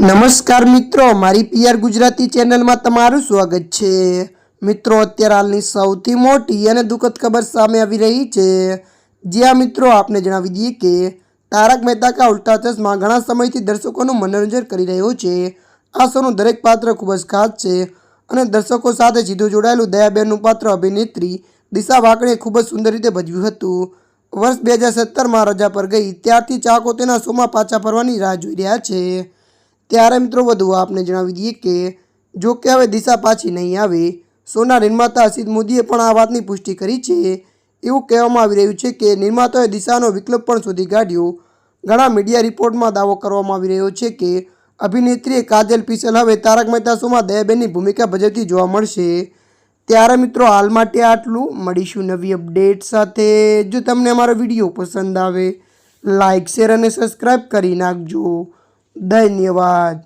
નમસ્કાર મિત્રો, મારી પીઆર ગુજરાતી ચેનલમાં તમારું સ્વાગત છે। મિત્રો, અત્યારે હાલની સૌથી મોટી અને દુઃખદ ખબર સામે આવી રહી છે। જ્યાં મિત્રો આપને જણાવી દઈએ કે તારક મહેતા કા ઉલ્ટા ચશ્મા ઘણા સમયથી દર્શકોનું મનોરંજન કરી રહ્યો છે। આ શોનું દરેક પાત્ર ખૂબ જ ખાસ છે અને દર્શકો સાથે સીધું જોડાયેલું દયાબેનનું પાત્ર અભિનેત્રી દિશા વાકણીએ ખૂબ જ સુંદર રીતે ભજવ્યું હતું। વર્ષ 2017માં રજા પર ગઈ ત્યારથી ચાહકો તેના શોમાં પાછા ફરવાની રાહ જોઈ રહ્યા છે। ત્યારે મિત્રો વધુ આપને જણાવી દઈએ કે જો કે હવે દિશા પાછી નહીં આવે। શોના નિર્માતા હસીદ મોદીએ પણ આ વાતની પુષ્ટિ કરી છે। એવું કહેવામાં આવી રહ્યું છે કે નિર્માતાએ દિશાનો વિકલ્પ પણ શોધી કાઢ્યો। ઘણા મીડિયા રિપોર્ટમાં દાવો કરવામાં આવી રહ્યો છે કે અભિનેત્રી કાજલ પીસલ હવે તારક મહેતા શોમાં દયાબેનની ભૂમિકા ભજવતી જોવા મળશે। ત્યારે મિત્રો હાલ માટે આટલું, મળીશું નવી અપડેટ સાથે। જો તમને અમારો વિડીયો પસંદ આવે લાઇક, શેર અને સબસ્ક્રાઈબ કરી નાખજો। ધન્યવાદ।